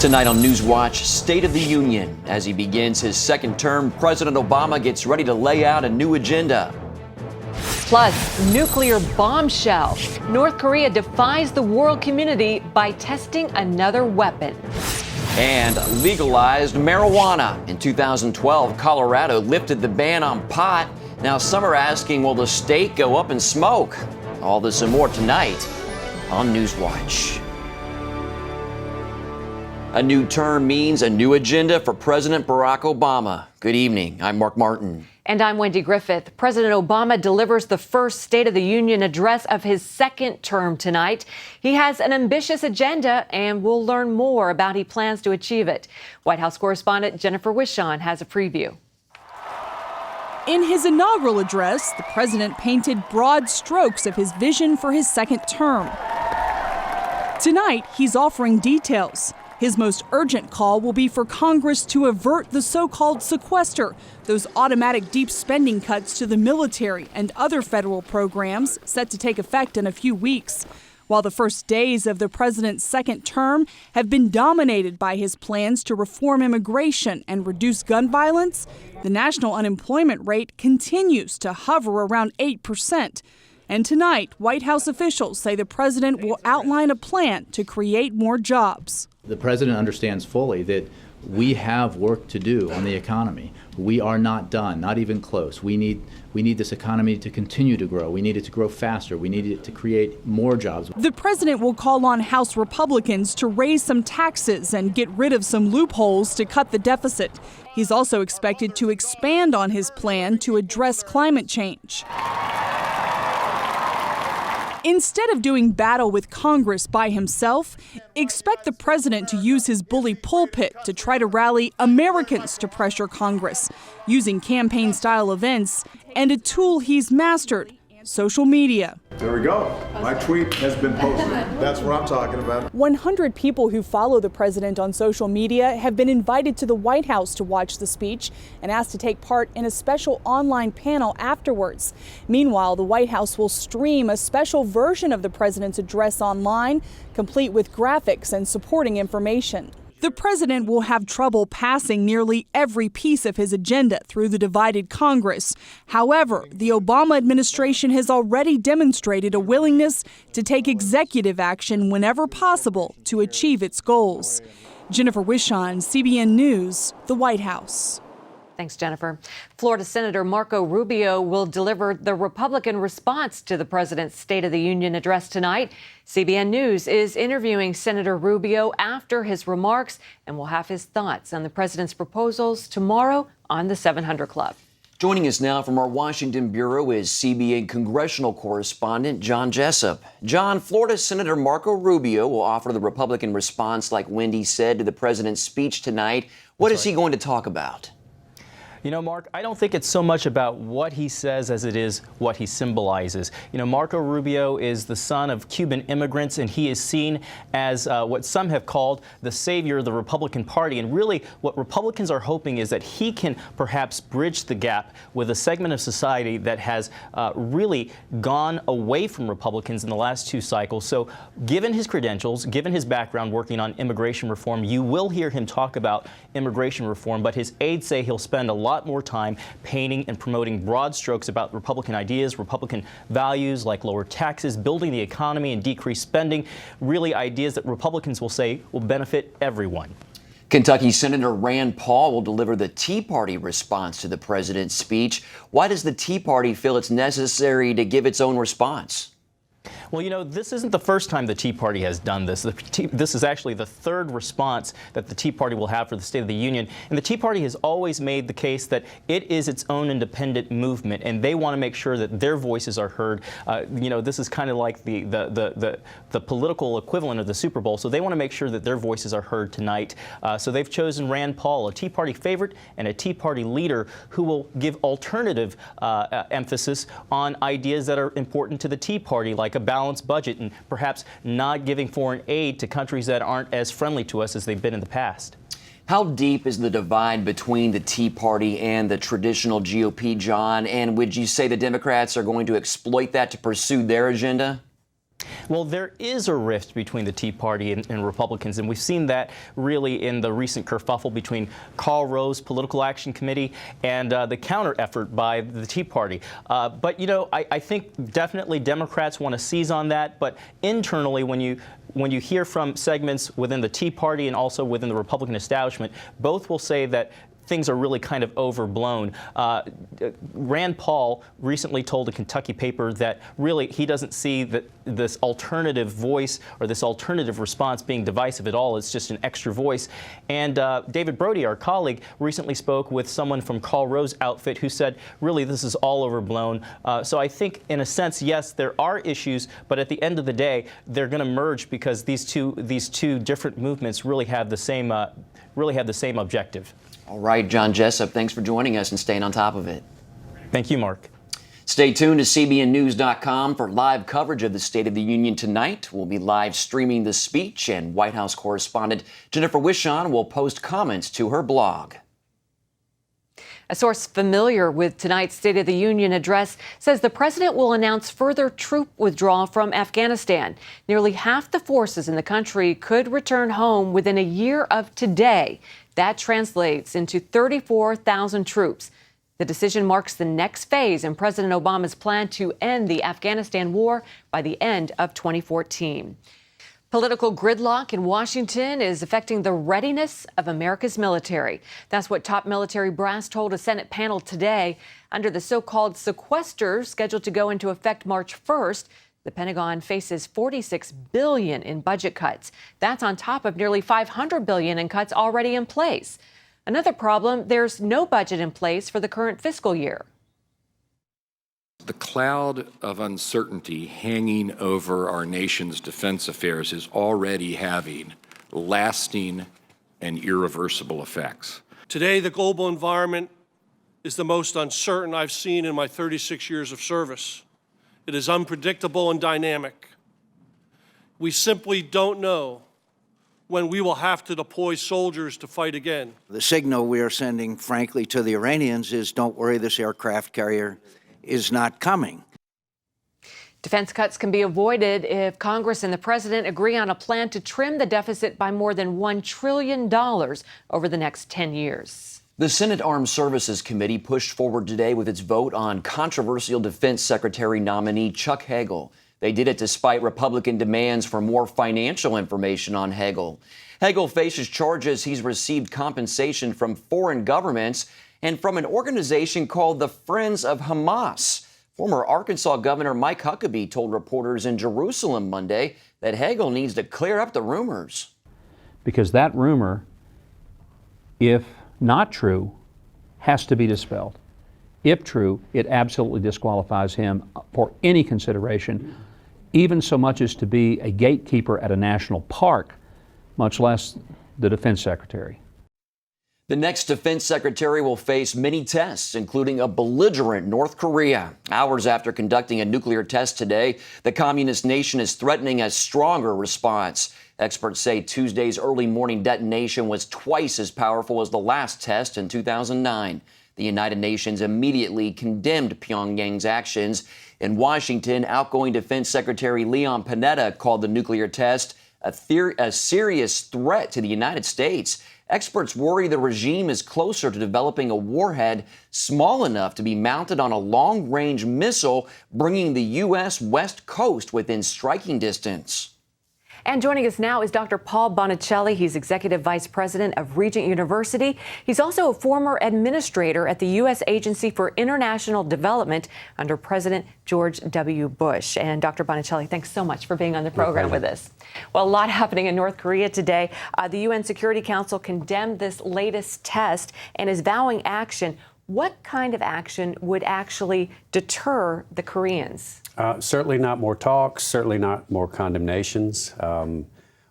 Tonight on NewsWatch, State of the Union. As he begins his second term, President Obama gets ready to lay out a new agenda. Plus, nuclear bombshell. North Korea defies the world community by testing another weapon. And legalized marijuana. In 2012, Colorado lifted the ban on pot. Now some are asking, will the state go up in smoke? All this and more tonight on NewsWatch. A new term means a new agenda for President Barack Obama. Good evening. I'm Mark Martin. And I'm Wendy Griffith. President Obama delivers the first State of the Union address of his second term tonight. He has an ambitious agenda, and we'll learn more about how he plans to achieve it. White House correspondent Jennifer Wishon has a preview. In his inaugural address, the president painted broad strokes of his vision for his second term. Tonight, he's offering details. His most urgent call will be for Congress to avert the so-called sequester, those automatic deep spending cuts to the military and other federal programs set to take effect in a few weeks. While the first days of the president's second term have been dominated by his plans to reform immigration and reduce gun violence, the national unemployment rate continues to hover around 8%. And tonight, White House officials say the president will outline a plan to create more jobs. The president understands fully that we have work to do on the economy. We are not done, not even close. We need this economy to continue to grow. We need it to grow faster. We need it to create more jobs. The president will call on House Republicans to raise some taxes and get rid of some loopholes to cut the deficit. He's also expected to expand on his plan to address climate change. Instead of doing battle with Congress by himself, expect the president to use his bully pulpit to try to rally Americans to pressure Congress, using campaign-style events and a tool he's mastered, social media. There we go. My tweet has been posted. That's what I'm talking about. 100 people who follow the president on social media have been invited to the White House to watch the speech and asked to take part in a special online panel afterwards. Meanwhile, the White House will stream a special version of the president's address online, complete with graphics and supporting information. The president will have trouble passing nearly every piece of his agenda through the divided Congress. However, the Obama administration has already demonstrated a willingness to take executive action whenever possible to achieve its goals. Jennifer Wishon, CBN News, the White House. Thanks, Jennifer. Florida Senator Marco Rubio will deliver the Republican response to the president's State of the Union address tonight. CBN News is interviewing Senator Rubio after his remarks, and we'll have his thoughts on the president's proposals tomorrow on the 700 Club. Joining us now from our Washington bureau is CBN congressional correspondent John Jessup. John, Florida Senator Marco Rubio will offer the Republican response, like Wendy said, to the president's speech tonight. What is he going to talk about? You know, Mark, I don't think it's so much about what he says as it is what he symbolizes. You know, Marco Rubio is the son of Cuban immigrants, and he is seen as what some have called the savior of the Republican Party. And really, what Republicans are hoping is that he can perhaps bridge the gap with a segment of society that has really gone away from Republicans in the last two cycles. So given his credentials, given his background working on immigration reform, you will hear him talk about immigration reform, but his aides say he'll spend a lot more time painting and promoting broad strokes about Republican ideas, Republican values like lower taxes, building the economy and decrease spending, really ideas that Republicans will say will benefit everyone. Kentucky Senator Rand Paul will deliver the Tea Party response to the president's speech. Why does the Tea Party feel it's necessary to give its own response? Well, you know, this isn't the first time the Tea Party has done this. This is actually the third response that the Tea Party will have for the State of the Union. And the Tea Party has always made the case that it is its own independent movement, and they want to make sure that their voices are heard. You know, this is kind of like the political equivalent of the Super Bowl, so they want to make sure that their voices are heard tonight. So they've chosen Rand Paul, a Tea Party favorite and a Tea Party leader who will give alternative emphasis on ideas that are important to the Tea Party, like a balanced budget and perhaps not giving foreign aid to countries that aren't as friendly to us as they've been in the past. How deep is the divide between the Tea Party and the traditional GOP, John? And would you say the Democrats are going to exploit that to pursue their agenda? Well, there is a rift between the Tea Party and Republicans, and we've seen that really in the recent kerfuffle between Karl Rove's Political Action Committee and the counter effort by the Tea Party. But, you know, I think definitely Democrats want to seize on that. But internally, when you hear from segments within the Tea Party and also within the Republican establishment, both will say that things are really kind of overblown. Rand Paul recently told a Kentucky paper that really he doesn't see that this alternative voice or this alternative response being divisive at all. It's just an extra voice. And David Brody, our colleague, recently spoke with someone from Karl Rove's outfit who said, really, this is all overblown. So I think, in a sense, yes, there are issues, but at the end of the day, they're going to merge because these two different movements really have the same objective. All right, John Jessup, thanks for joining us and staying on top of it. Thank you, Mark. Stay tuned to CBNNews.com for live coverage of the State of the Union tonight. We'll be live streaming the speech, and White House correspondent Jennifer Wishon will post comments to her blog. A source familiar with tonight's State of the Union address says the president will announce further troop withdrawal from Afghanistan. Nearly half the forces in the country could return home within a year of today. That translates into 34,000 troops. The decision marks the next phase in President Obama's plan to end the Afghanistan war by the end of 2014. Political gridlock in Washington is affecting the readiness of America's military. That's what top military brass told a Senate panel today. Under the so-called sequester scheduled to go into effect March 1st, the Pentagon faces $46 billion in budget cuts. That's on top of nearly $500 billion in cuts already in place. Another problem, there's no budget in place for the current fiscal year. The cloud of uncertainty hanging over our nation's defense affairs is already having lasting and irreversible effects. Today, the global environment is the most uncertain I've seen in my 36 years of service. It is unpredictable and dynamic. We simply don't know when we will have to deploy soldiers to fight again. The signal we are sending, frankly, to the Iranians is don't worry, this aircraft carrier is not coming. Defense cuts can be avoided if Congress and the president agree on a plan to trim the deficit by more than $1 trillion over the next 10 years. The Senate Armed Services Committee pushed forward today with its vote on controversial Defense Secretary nominee Chuck Hagel. They did it despite Republican demands for more financial information on Hagel. Hagel faces charges he's received compensation from foreign governments and from an organization called the Friends of Hamas. Former Arkansas Governor Mike Huckabee told reporters in Jerusalem Monday that Hagel needs to clear up the rumors. Because that rumor, if not true, has to be dispelled. If true, it absolutely disqualifies him for any consideration, even so much as to be a gatekeeper at a national park, much less the defense secretary. The next defense secretary will face many tests, including a belligerent North Korea. Hours after conducting a nuclear test today, the communist nation is threatening a stronger response. Experts say Tuesday's early morning detonation was twice as powerful as the last test in 2009. The United Nations immediately condemned Pyongyang's actions. In Washington, outgoing Defense Secretary Leon Panetta called the nuclear test a serious threat to the United States. Experts worry the regime is closer to developing a warhead small enough to be mounted on a long-range missile, bringing the U.S. West Coast within striking distance. And joining us now is Dr. Paul Bonicelli. He's Executive Vice President of Regent University. He's also a former administrator at the U.S. Agency for International Development under President George W. Bush. And Dr. Bonicelli, thanks so much for being on the program with us. Well, a lot happening in North Korea today. The UN Security Council condemned this latest test and is vowing action. What kind of action would actually deter the Koreans? Certainly not more talks, certainly not more condemnations.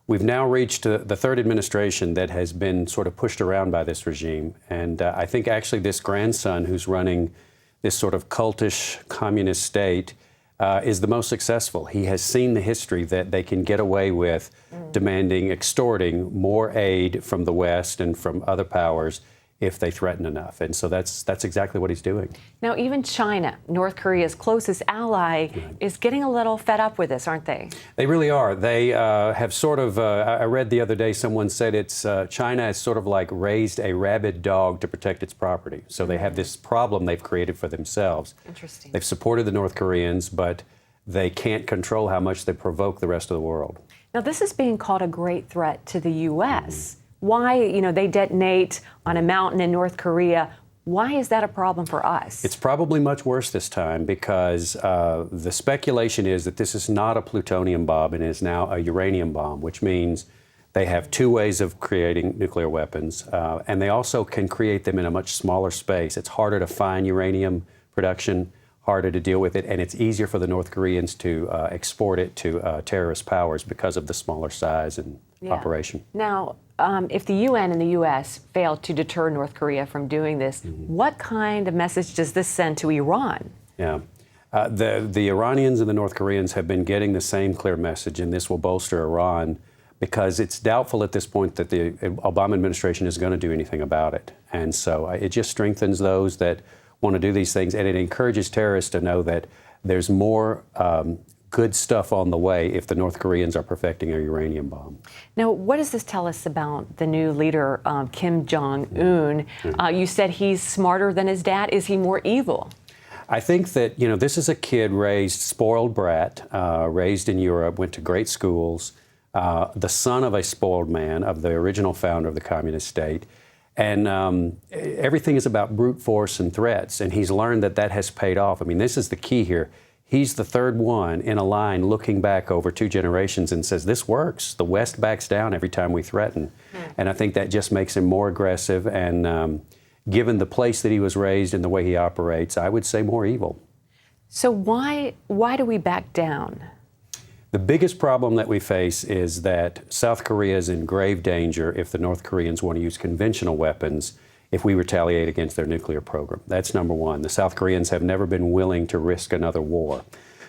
We've now reached the third administration that has been sort of pushed around by this regime. And I think actually this grandson who's running this sort of cultish communist state is the most successful. He has seen the history that they can get away with demanding, extorting more aid from the West and from other powers if they threaten enough. And so that's exactly what he's doing. Now, even China, North Korea's closest ally, is getting a little fed up with this, aren't they? They really are. They have sort of, I read the other day, someone said it's China has sort of like raised a rabid dog to protect its property. So they have this problem they've created for themselves. Interesting. They've supported the North Koreans, but they can't control how much they provoke the rest of the world. Now, this is being called a great threat to the U.S. Why, they detonate on a mountain in North Korea. Why is that a problem for us? It's probably much worse this time because the speculation is that this is not a plutonium bomb and is now a uranium bomb, which means they have two ways of creating nuclear weapons, and they also can create them in a much smaller space. It's harder to find uranium production, harder to deal with it, and it's easier for the North Koreans to export it to terrorist powers because of the smaller size and operation. Now, if the UN and the U.S. fail to deter North Korea from doing this, what kind of message does this send to Iran? Yeah. The Iranians and the North Koreans have been getting the same clear message, and this will bolster Iran because it's doubtful at this point that the Obama administration is going to do anything about it. And so it just strengthens those that want to do these things, and it encourages terrorists to know that there's more good stuff on the way if the North Koreans are perfecting a uranium bomb. Now, what does this tell us about the new leader, Kim Jong-un? You said he's smarter than his dad. Is he more evil? I think that, this is a kid raised, spoiled brat, raised in Europe, went to great schools, the son of a spoiled man, of the original founder of the communist state. And everything is about brute force and threats, and he's learned that has paid off. I mean, this is the key here. He's the third one in a line looking back over 2 generations and says, this works. The West backs down every time we threaten. And I think that just makes him more aggressive, and given the place that he was raised and the way he operates, I would say more evil. So why do we back down? The biggest problem that we face is that South Korea is in grave danger if the North Koreans want to use conventional weapons if we retaliate against their nuclear program. That's number one. The South Koreans have never been willing to risk another war.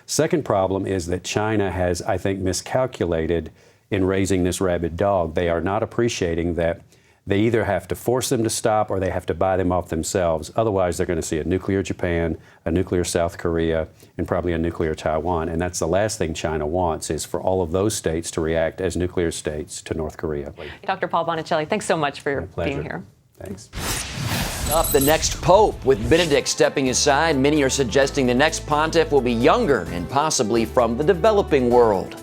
Second problem is that China has, I think, miscalculated in raising this rabid dog. They are not appreciating that they either have to force them to stop or they have to buy them off themselves. Otherwise, they're going to see a nuclear Japan, a nuclear South Korea, and probably a nuclear Taiwan. And that's the last thing China wants, is for all of those states to react as nuclear states to North Korea. Dr. Paul Bonicelli, thanks so much for being here. Thanks. Up, the next pope, with Benedict stepping aside. Many are suggesting the next pontiff will be younger and possibly from the developing world.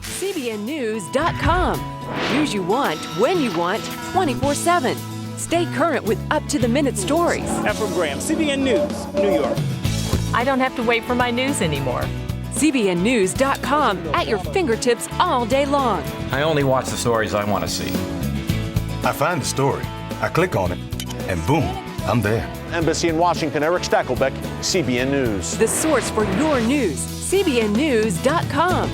CBNNews.com. News you want, when you want, 24/7. Stay current with up-to-the-minute stories. Efrem Graham, CBN News, New York. I don't have to wait for my news anymore. CBNNews.com, at your fingertips all day long. I only watch the stories I want to see. I find the story, I click on it, and boom, I'm there. Embassy in Washington, Eric Stakelbeck, CBN News. The source for your news, CBNNews.com.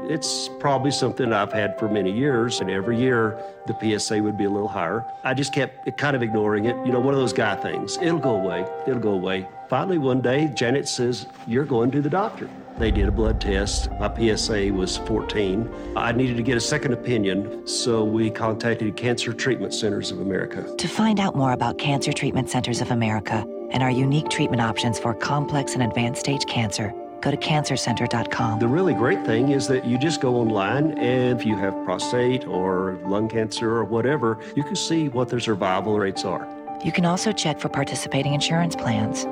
It's probably something I've had for many years, and every year the PSA would be a little higher. I just kept kind of ignoring it. One of those guy things. It'll go away. It'll go away. Finally, one day, Janet says, you're going to the doctor. They did a blood test. My PSA was 14. I needed to get a second opinion, so we contacted Cancer Treatment Centers of America. To find out more about Cancer Treatment Centers of America and our unique treatment options for complex and advanced stage cancer, go to cancercenter.com. The really great thing is that you just go online, and if you have prostate or lung cancer or whatever, you can see what their survival rates are. You can also check for participating insurance plans.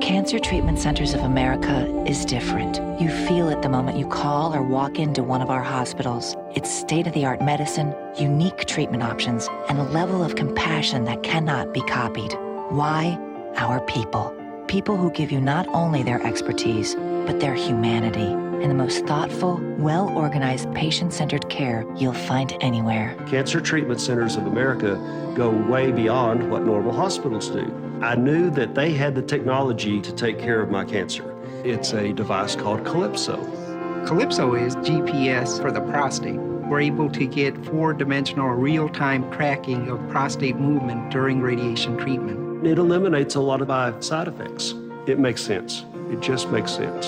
Cancer Treatment Centers of America is different. You feel it the moment you call or walk into one of our hospitals. It's state-of-the-art medicine, unique treatment options, and a level of compassion that cannot be copied. Why? Our people. People who give you not only their expertise, but their humanity, and the most thoughtful, well-organized, patient-centered care you'll find anywhere. Cancer Treatment Centers of America go way beyond what normal hospitals do. I knew that they had the technology to take care of my cancer. It's a device called Calypso. Calypso is GPS for the prostate. We're able to get 4-dimensional real-time tracking of prostate movement during radiation treatment. It eliminates a lot of my side effects. It makes sense. It just makes sense.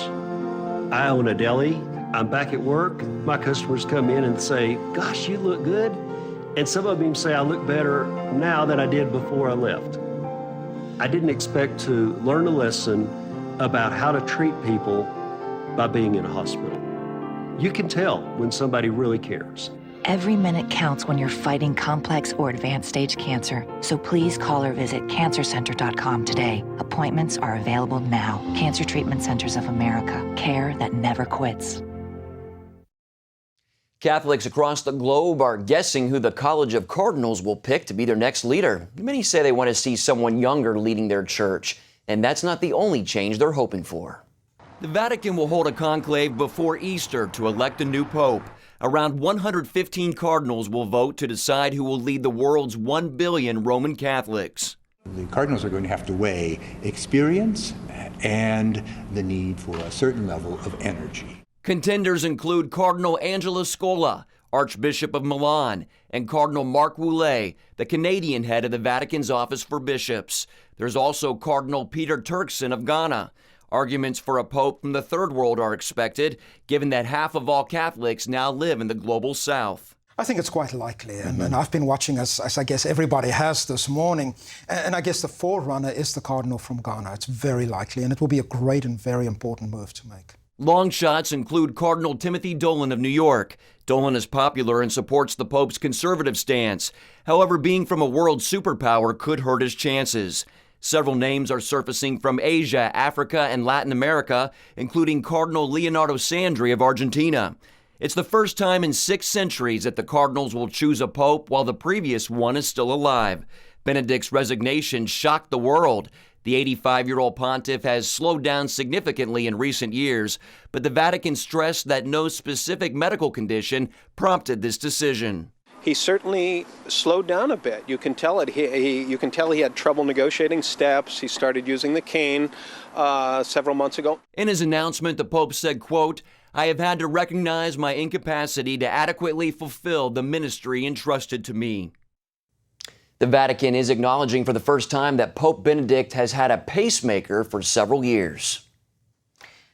I own a deli. I'm back at work. My customers come in and say, gosh, you look good. And some of them say I look better now than I did before I left. I didn't expect to learn a lesson about how to treat people by being in a hospital. You can tell when somebody really cares. Every minute counts when you're fighting complex or advanced stage cancer. So please call or visit cancercenter.com today. Appointments are available now. Cancer Treatment Centers of America. Care that never quits. Catholics across the globe are guessing who the College of Cardinals will pick to be their next leader. Many say they want to see someone younger leading their church, and that's not the only change they're hoping for. The Vatican will hold a conclave before Easter to elect a new pope. Around 115 cardinals will vote to decide who will lead the world's 1 billion Roman Catholics. The cardinals are going to have to weigh experience and the need for a certain level of energy. Contenders include Cardinal Angelo Scola, Archbishop of Milan, and Cardinal Marc Woolley, the Canadian head of the Vatican's Office for Bishops. There's also Cardinal Peter Turkson of Ghana. Arguments for a pope from the Third World are expected, given that half of all Catholics now live in the global South. I think it's quite likely, and I've been watching as I guess everybody has this morning, and I guess the forerunner is the Cardinal from Ghana. It's very likely, and it will be a great and very important move to make. Long shots include Cardinal Timothy Dolan of New York. Dolan is popular and supports the Pope's conservative stance. However, being from a world superpower could hurt his chances. Several names are surfacing from Asia, Africa, and Latin America, including Cardinal Leonardo Sandri of Argentina. It's the first time in 6 centuries that the Cardinals will choose a pope while the previous one is still alive. Benedict's resignation shocked the world. The 85-year-old pontiff has slowed down significantly in recent years, but the Vatican stressed that no specific medical condition prompted this decision. He certainly slowed down a bit. You can tell it. You can tell he had trouble negotiating steps. He started using the cane several months ago. In his announcement, the Pope said, quote, "I have had to recognize my incapacity to adequately fulfill the ministry entrusted to me." The Vatican is acknowledging for the first time that Pope Benedict has had a pacemaker for several years.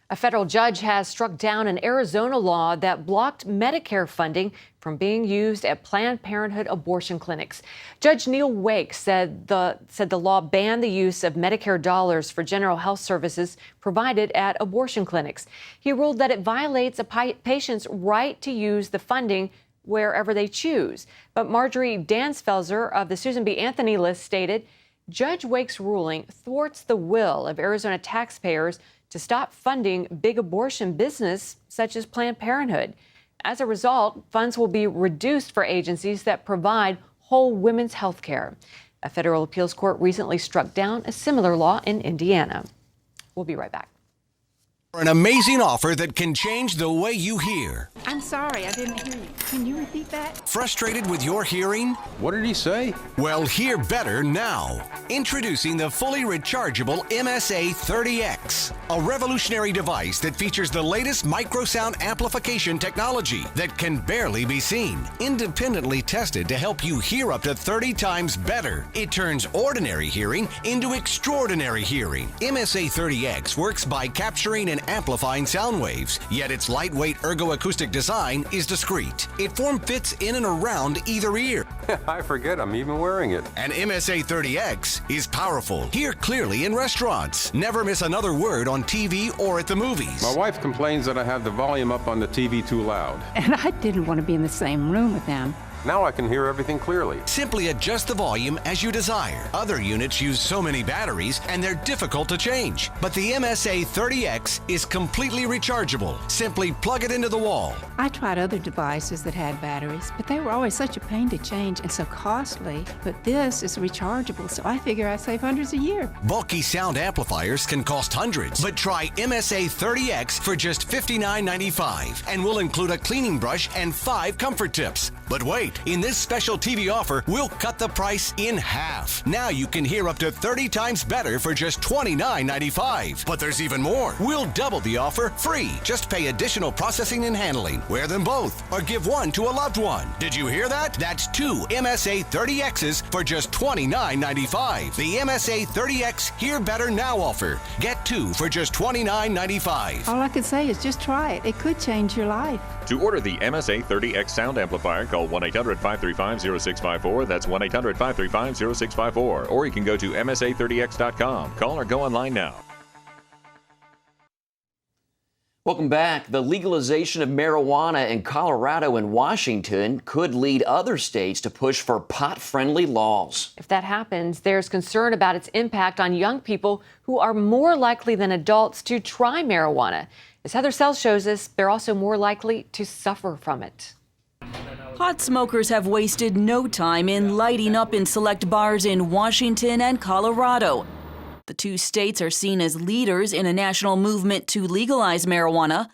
A federal judge has struck down an Arizona law that blocked Medicare funding from being used at Planned Parenthood abortion clinics. Judge Neil Wake said the law banned the use of Medicare dollars for general health services provided at abortion clinics. He ruled that it violates a patient's right to use the funding wherever they choose. But Marjorie Dansfelser of the Susan B. Anthony list stated, Judge Wake's ruling thwarts the will of Arizona taxpayers to stop funding big abortion business such as Planned Parenthood. As a result, funds will be reduced for agencies that provide whole women's health care. A federal appeals court recently struck down a similar law in Indiana. We'll be right back. An amazing offer that can change the way you hear. I'm sorry, I didn't hear you. Can you repeat that? Frustrated with your hearing? What did he say? Well, hear better now. Introducing the fully rechargeable MSA 30X, a revolutionary device that features the latest microsound amplification technology that can barely be seen. Independently tested to help you hear up to 30 times better. It turns ordinary hearing into extraordinary hearing. MSA 30X works by capturing and amplifying sound waves, yet its lightweight ergoacoustic design is discreet. It form-fits in and around either ear. I forget I'm even wearing it. And MSA 30X is powerful. Hear clearly in restaurants. Never miss another word on TV or at the movies. My wife complains that I have the volume up on the TV too loud. And I didn't want to be in the same room with them. Now I can hear everything clearly. Simply adjust the volume as you desire. Other units use so many batteries and they're difficult to change. But the MSA 30X is completely rechargeable. Simply plug it into the wall. I tried other devices that had batteries, but they were always such a pain to change and so costly. But this is rechargeable, so I figure I save hundreds a year. Bulky sound amplifiers can cost hundreds, but try MSA 30X for just $59.95 and we'll include a cleaning brush and 5 comfort tips. But wait, in this special TV offer, we'll cut the price in half. Now you can hear up to 30 times better for just $29.95. But there's even more. We'll double the offer free. Just pay additional processing and handling. Wear them both or give one to a loved one. Did you hear that? That's 2 MSA 30Xs for just $29.95. The MSA 30X Hear Better Now offer. Get get 2 for just $29.95. All I could say is just try it. It could change your life. To order the MSA 30X sound amplifier, call 1-800-535-0654. That's 1-800-535-0654. Or you can go to MSA30X.com. Call or go online now. Welcome back. The legalization of marijuana in Colorado and Washington could lead other states to push for pot-friendly laws. If that happens, there's concern about its impact on young people who are more likely than adults to try marijuana. As Heather Sells shows us, they're also more likely to suffer from it. Pot smokers have wasted no time in lighting up in select bars in Washington and Colorado. The two states are seen as leaders in a national movement to legalize marijuana.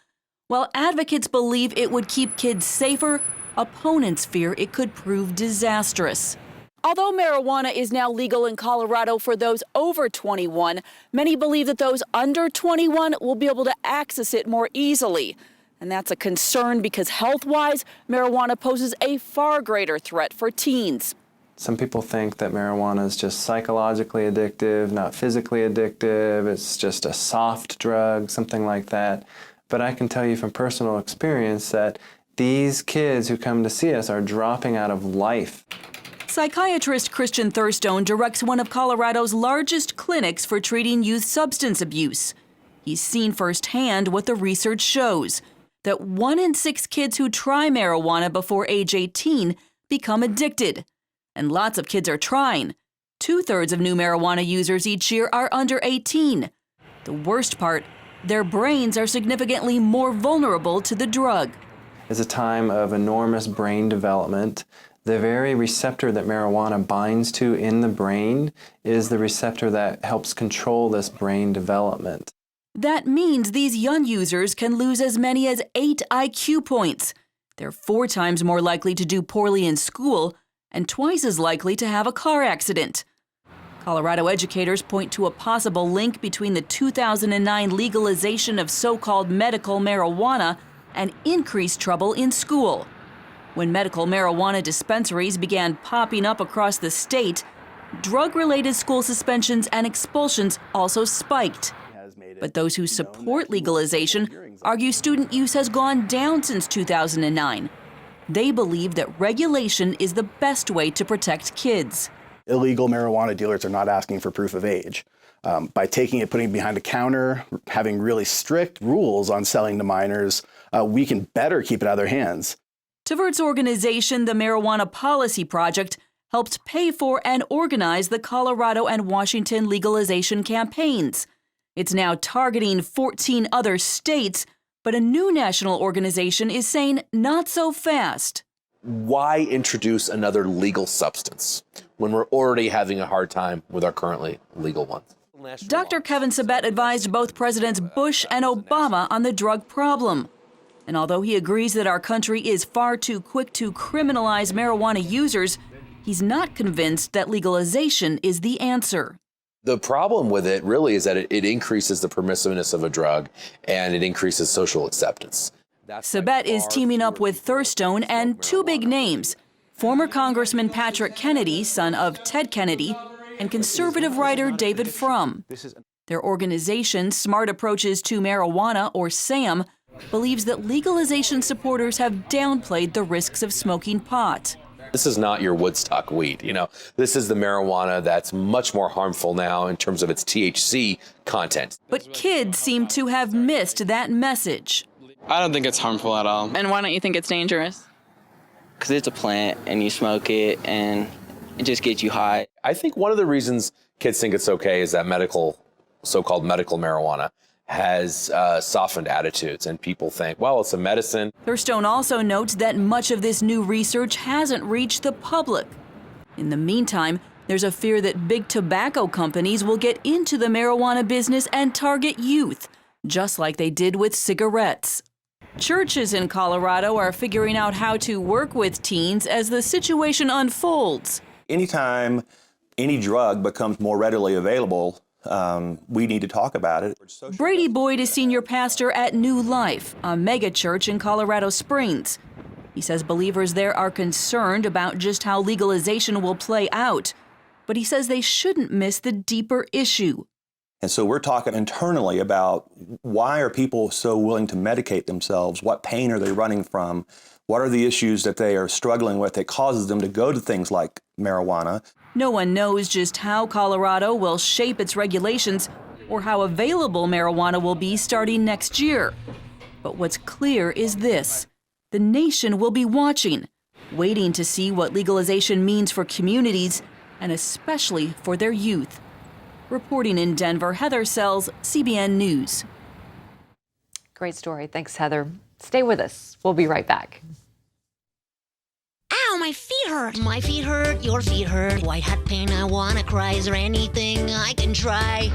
While advocates believe it would keep kids safer, opponents fear it could prove disastrous. Although marijuana is now legal in Colorado for those over 21, many believe that those under 21 will be able to access it more easily. And that's a concern because health-wise, marijuana poses a far greater threat for teens. Some people think that marijuana is just psychologically addictive, not physically addictive. It's just a soft drug, something like that. But I can tell you from personal experience that these kids who come to see us are dropping out of life. Psychiatrist Christian Thurstone directs one of Colorado's largest clinics for treating youth substance abuse. He's seen firsthand what the research shows, that 1 in 6 kids who try marijuana before age 18 become addicted. And lots of kids are trying. 2/3 of new marijuana users each year are under 18. The worst part, their brains are significantly more vulnerable to the drug. It's a time of enormous brain development. The very receptor that marijuana binds to in the brain is the receptor that helps control this brain development. That means these young users can lose as many as 8 IQ points. They're 4 times more likely to do poorly in school and twice as likely to have a car accident. Colorado educators point to a possible link between the 2009 legalization of so-called medical marijuana and increased trouble in school. When medical marijuana dispensaries began popping up across the state, drug-related school suspensions and expulsions also spiked. But those who support legalization argue student use has gone down since 2009. They believe that regulation is the best way to protect kids. Illegal marijuana dealers are not asking for proof of age. By taking it, putting it behind a counter, having really strict rules on selling to minors, we can better keep it out of their hands. Tvert's organization, the Marijuana Policy Project, helped pay for and organize the Colorado and Washington legalization campaigns. It's now targeting 14 other states, but a new national organization is saying not so fast. Why introduce another legal substance when we're already having a hard time with our currently legal ones? Dr. Kevin Sabet advised both Presidents Bush and Obama on the drug problem. And although he agrees that our country is far too quick to criminalize marijuana users, he's not convinced that legalization is the answer. The problem with it really is that it increases the permissiveness of a drug and it increases social acceptance. Sabet is teaming up with Thurstone and 2 big names, former Congressman Patrick Kennedy, son of Ted Kennedy, and conservative writer David Frum. Their organization, Smart Approaches to Marijuana, or SAM, believes that legalization supporters have downplayed the risks of smoking pot. This is not your Woodstock weed, This is the marijuana that's much more harmful now in terms of its THC content. But kids seem to have missed that message. I don't think it's harmful at all. And why don't you think it's dangerous? Because it's a plant and you smoke it and it just gets you high. I think one of the reasons kids think it's okay is that so-called medical marijuana has softened attitudes, and people think, well, it's a medicine. Thurstone also notes that much of this new research hasn't reached the public. In the meantime, there's a fear that big tobacco companies will get into the marijuana business and target youth, just like they did with cigarettes. Churches in Colorado are figuring out how to work with teens as the situation unfolds. Anytime any drug becomes more readily available, we need to talk about it. Brady Boyd is senior pastor at New Life, a mega church in Colorado Springs. He says believers there are concerned about just how legalization will play out, but he says they shouldn't miss the deeper issue. And so we're talking internally about why are people so willing to medicate themselves? What pain are they running from? What are the issues that they are struggling with that causes them to go to things like marijuana? No one knows just how Colorado will shape its regulations or how available marijuana will be starting next year. But what's clear is this: the nation will be watching, waiting to see what legalization means for communities and especially for their youth. Reporting in Denver, Heather Sells, CBN News. Great story. Thanks, Heather. Stay with us. We'll be right back. Ow, my feet hurt. My feet hurt, your feet hurt. White hot pain, I wanna cry. Is there anything I can try?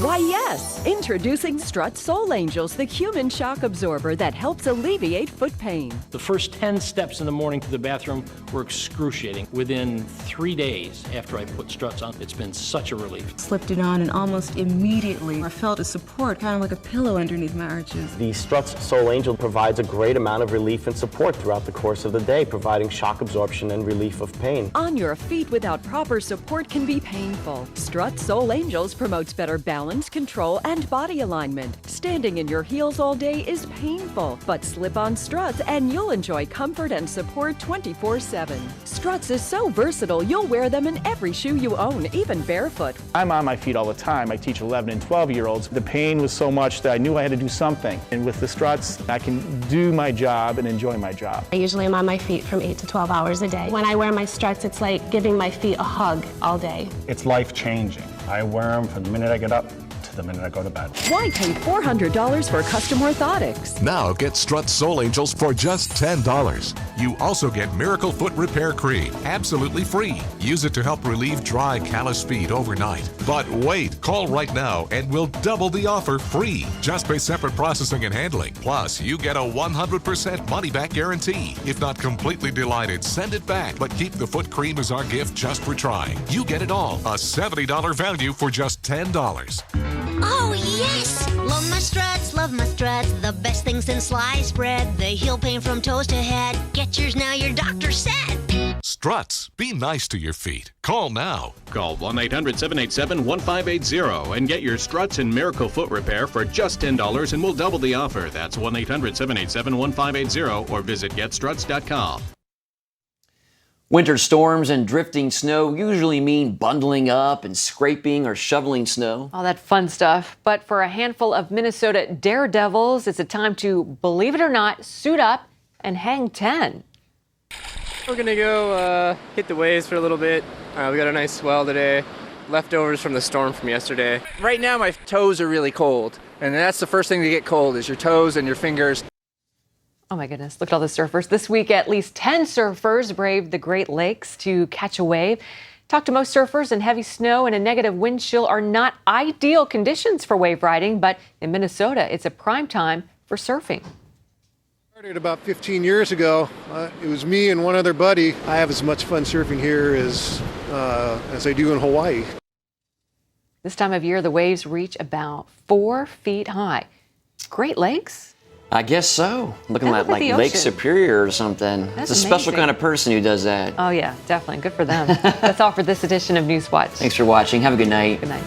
Why, yes. Introducing Strut Soul Angels, the human shock absorber that helps alleviate foot pain. The first 10 steps in the morning to the bathroom were excruciating. Within 3 days after I put Struts on, it's been such a relief. Slipped it on and almost immediately I felt a support, kind of like a pillow underneath my arches. The Struts Soul Angel provides a great amount of relief and support throughout the course of the day, providing shock absorption and relief of pain. On your feet without proper support can be painful. Strut Soul Angels promotes better balance, control, and body alignment. Standing in your heels all day is painful, but slip on Struts and you'll enjoy comfort and support 24/7. Struts is so versatile, you'll wear them in every shoe you own, even barefoot. I'm on my feet all the time. I teach 11 and 12-year-olds. The pain was so much that I knew I had to do something. And with the Struts, I can do my job and enjoy my job. I usually am on my feet from 8 to 12 hours a day. When I wear my Struts, it's like giving my feet a hug all day. It's life-changing. I wear them from the minute I get up to the minute I go to bed. Why pay $400 for custom orthotics? Now get Strut Soul Angels for just $10. You also get Miracle Foot Repair Cream, absolutely free. Use it to help relieve dry, calloused feet overnight. But wait, call right now and we'll double the offer free. Just pay separate processing and handling. Plus, you get a 100% money-back guarantee. If not completely delighted, send it back. But keep the foot cream as our gift just for trying. You get it all. A $70 value for just $10. Oh, yes! Love my Struts, love my Struts. The best thing since sliced bread. They heal pain from toes to head. Get yours now, your doctor said. Struts. Be nice to your feet. Call now. Call 1-800-787-1580 and get your Struts and Miracle Foot Repair for just $10 and we'll double the offer. That's 1-800-787-1580 or visit getstruts.com. Winter storms and drifting snow usually mean bundling up and scraping or shoveling snow. All that fun stuff. But for a handful of Minnesota daredevils, it's a time to, believe it or not, suit up and hang 10. We're going to go hit the waves for a little bit. We got a nice swell today. Leftovers from the storm from yesterday. Right now my toes are really cold. And that's the first thing to get cold is your toes and your fingers. Oh my goodness, look at all the surfers. This week, at least 10 surfers braved the Great Lakes to catch a wave. Talk to most surfers, and heavy snow and a negative wind chill are not ideal conditions for wave riding, but in Minnesota, it's a prime time for surfing. Started about 15 years ago. It was me and one other buddy. I have as much fun surfing here as I do in Hawaii. This time of year, the waves reach about 4 feet high. Great Lakes? I guess so. Looking like Lake Superior or something. That's it's a special amazing. kind of person who does that. Oh yeah, definitely. Good for them. That's all for this edition of Newswatch. Thanks for watching. Have a good night. Good night.